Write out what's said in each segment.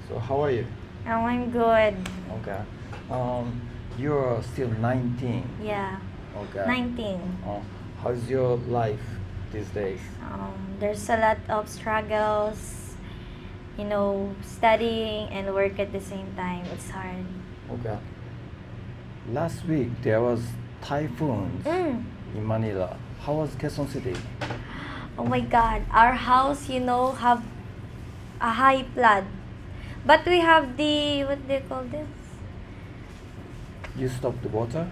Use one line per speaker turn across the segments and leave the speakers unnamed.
So how are you?
Oh, I'm good.
Okay. You're still 19.
Yeah.
Okay.
19.
How's your life these days?
There's a lot of struggles, studying and work at the same time. It's hard.
Okay. Last week there was typhoons in Manila. How was Quezon City?
Oh my God. Our house, have a high flood. But we have what do you call this?
You stopped the water?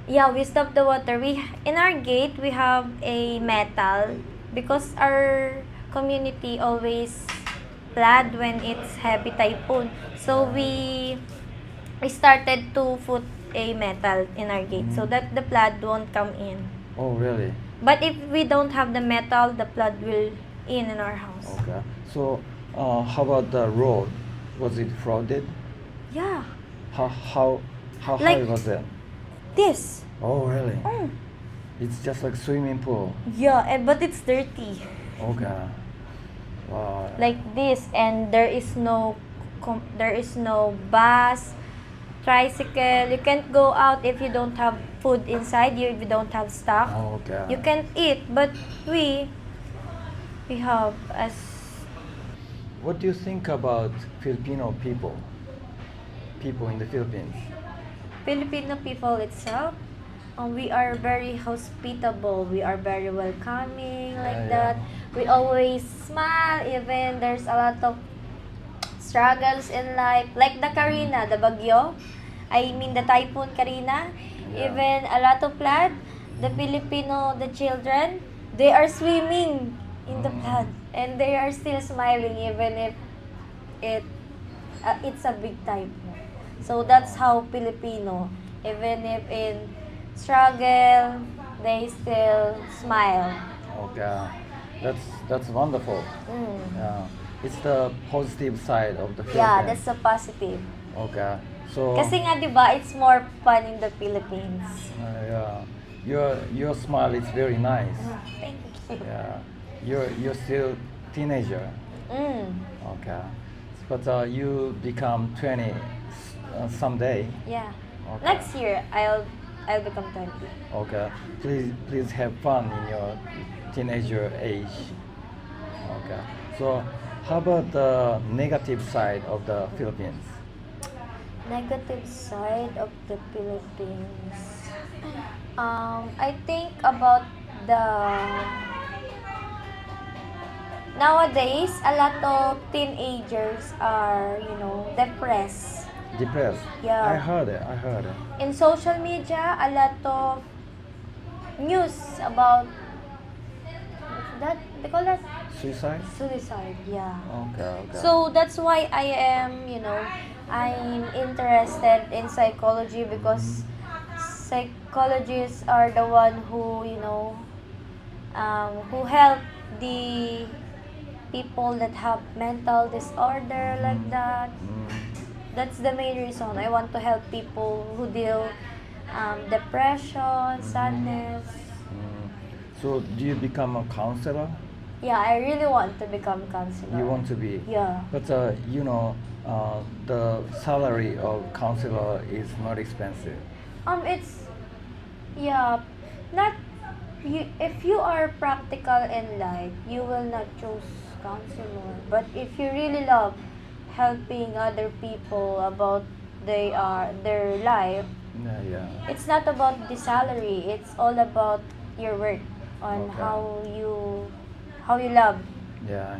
Yeah, we stopped the water. In our gate we have a metal because our community always flood when it's heavy typhoon. So we started to put a metal in our gate so that the flood won't come in.
Oh, really?
But if we don't have the metal, the flood will in our house.
Okay. So, how about the road? Was it flooded?
Yeah.
How
Like-
high was it?
This.
Oh, really? It's just like swimming pool.
Yeah, but it's dirty.
Okay. Wow.
Like this, and there is no bus, tricycle. You can't go out if you don't have food inside you. If you don't have stock,
Oh, okay.
you can't eat. But we have as
What do you think about Filipino people? People in the Philippines.
Filipino people itself. We are very hospitable. We are very welcoming, like
Yeah.
that. We always smile, even there's a lot of struggles in life. Like the Karina, the Bagyo. I mean the typhoon Karina.
Yeah.
Even a lot of flood. The Filipino, the children, they are swimming in the flood. And they are still smiling even if it's a big typhoon. So that's how Filipino, even if in struggle, they still smile.
Okay. That's wonderful. Yeah. It's the positive side of the Philippines.
Yeah, that's a positive.
Okay. So.
Kasi nga, di ba, it's more fun in the Philippines.
Yeah. Your smile is very nice.
Thank you.
Yeah. You're still teenager. Okay. But you become 20 someday.
Yeah.
Okay.
Next year, I'll become 20.
Okay. Please have fun in your teenager age. Okay. So how about the negative side of the Philippines?
Negative side of the Philippines. I think about the nowadays a lot of teenagers are, depressed.
Depressed.
Yeah.
I heard it.
In social media, a lot of news about what's that? They call that
Suicide?
suicide. Yeah.
Okay.
So that's why I'm interested in psychology because psychologists are the one who who help the people that have mental disorder like that. That's the main reason I want to help people who deal depression, sadness.
So do you become a counselor?
Yeah, I really want to become counselor.
You want to be?
Yeah.
But the salary of counselor is not expensive.
It's not you. If you are practical in life, you will not choose counselor. But if you really love helping other people about their life,
Yeah.
it's not about the salary. It's all about your work on
Okay.
how you love.
Yeah.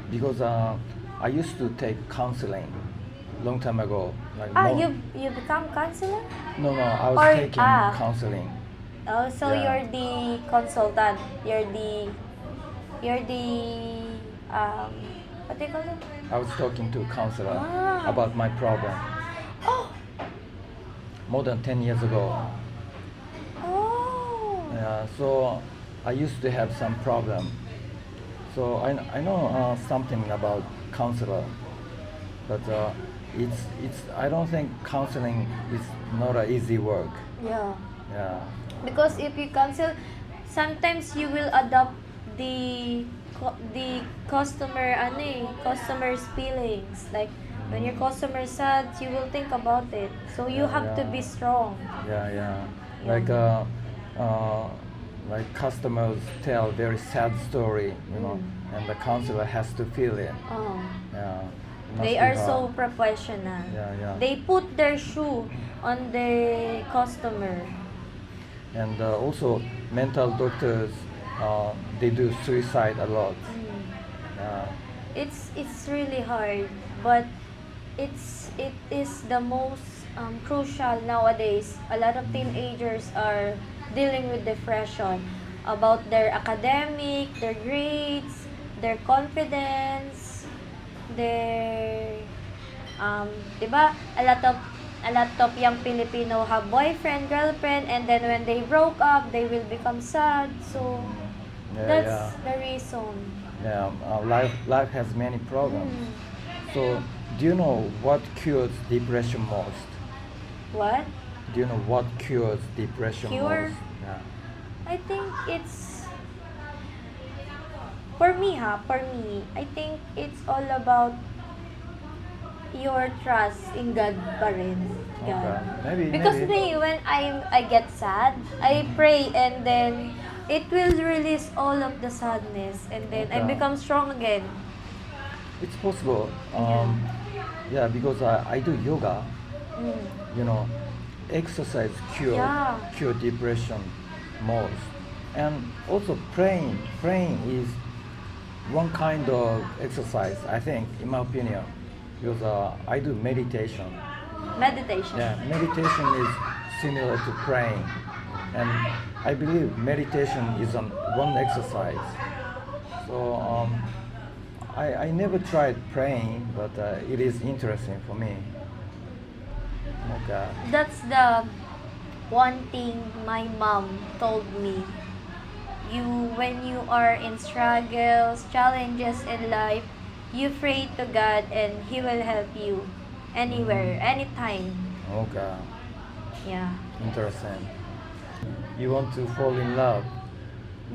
Because I used to take counseling long time ago. Like
You become counselor?
No, I was
Or-
taking counseling.
Oh, so
Yeah.
you're the consultant. You're the what do you call it?
I was talking to a counselor
Ah.
about my problem
Oh,
more than 10 years ago.
oh.
Yeah, so I used to have some problem. So I know something about counselor, but it's I don't think counseling is not an easy work.
Yeah.
Yeah.
Because if you counsel, sometimes you will adopt the customer's feelings. Like When your customer is sad, you will think about it. So you have to be strong.
Yeah.
Yeah.
Like customers tell very sad story, and the counselor has to feel it.
Oh.
Yeah. It must
They
be
are
hard.
so professional.
Yeah.
They put their shoe on the customer.
And also mental doctors, they do suicide a lot. Yeah.
It's really hard, but it is the most crucial nowadays. A lot of teenagers are dealing with depression about their academic, their grades, their confidence, their diba? A lot of young Filipino have boyfriend, girlfriend, and then when they broke up, they will become sad. So that's the reason.
Yeah, life has many problems. So, do you know what cures depression most?
What?
Do you know what cures depression
Cure?
most? Yeah.
I think it's for me, I think it's all about your trust in God pa rin. God.
Okay.
Because
maybe.
me, when I get sad, I pray and then it will release all of the sadness and then I
Okay.
become strong again.
It's possible. Yeah, because I do yoga. Exercise cure depression most, and also praying is one kind of exercise, I think, in my opinion, because I do meditation.
Meditation.
Yeah, meditation is similar to praying, and I believe meditation is one exercise. So I never tried praying, but it is interesting for me. Okay.
That's the one thing my mom told me. When you are in struggles, challenges in life, you pray to God and He will help you anywhere, anytime.
Okay.
Yeah.
Interesting. You want to fall in love?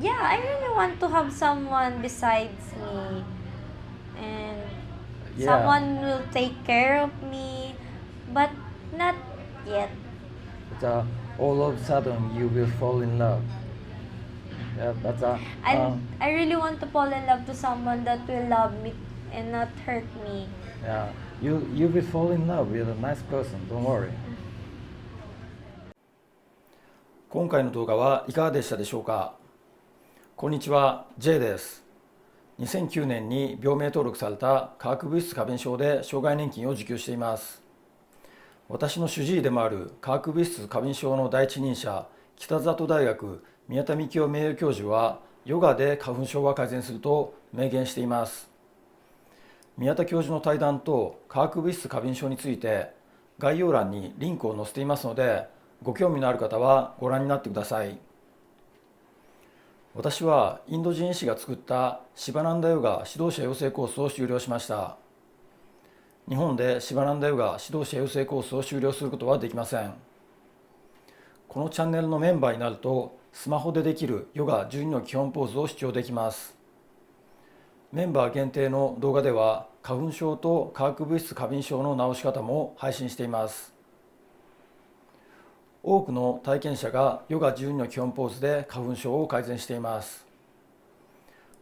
Yeah, I really want to have someone besides me. And
Yeah.
someone will take care of me. But not yet.
But all of a sudden you will fall in love. Yeah, but
I really want to fall in love to someone that will love me and not hurt me.
yeah, you will fall in love with a nice person. Don't worry. 今回の動画はいかがでしたでしょうか。こんにちは、J です。2009年に病名登録された化学物質過敏症で障害年金を受給しています。私の主治医でもある化学物質過敏症の第一人者、北里大学宮田幹夫名誉教授は、ヨガで花粉症は改善すると明言しています。宮田教授の対談と化学物質過敏症について、概要欄にリンクを載せていますので、ご興味のある方はご覧になってください。私はインド人医師が作ったシバナンダヨガ指導者養成コースを修了しました。日本でシバナンダヨガ指導者養成コースを修了することはできません。このチャンネルのメンバーになると、スマホでできるヨガ12の基本ポーズを視聴できます。メンバー限定の動画では、花粉症と化学物質過敏症の治し方も配信しています。多くの体験者がヨガ12の基本ポーズで花粉症を改善しています。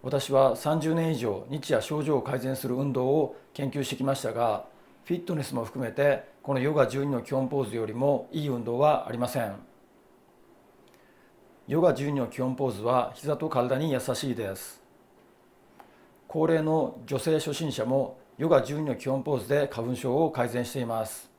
私は30年以上日夜症状を改善する運動を研究してきましたが、フィットネスも含めてこのヨガ12の基本ポーズよりもいい運動はありません。ヨガ12の基本ポーズは膝と体に優しいです。高齢の女性初心者もヨガ12の基本ポーズで花粉症を改善しています。